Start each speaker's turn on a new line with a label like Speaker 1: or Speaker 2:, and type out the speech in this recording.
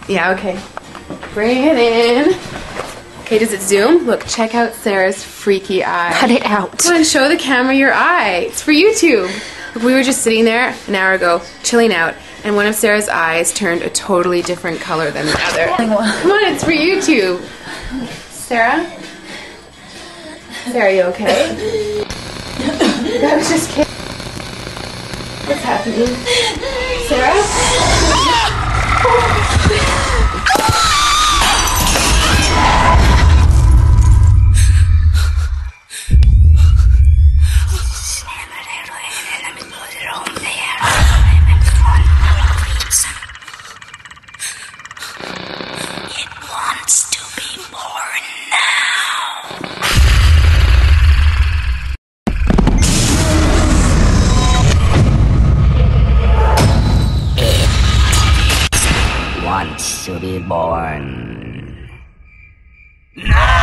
Speaker 1: Yeah, okay. Bring it in. Okay, does it zoom? Look, check out Sarah's freaky eye.
Speaker 2: Cut it out.
Speaker 1: Come on, show the camera your eye. It's for YouTube. Look, we were just sitting there an hour ago, chilling out, and one of Sarah's eyes turned a totally different color than the other. Come on, it's for YouTube. Sarah? Sarah, are you okay? I was just kidding. What's happening? Sarah?
Speaker 3: It wants to be born now. It wants to be born now.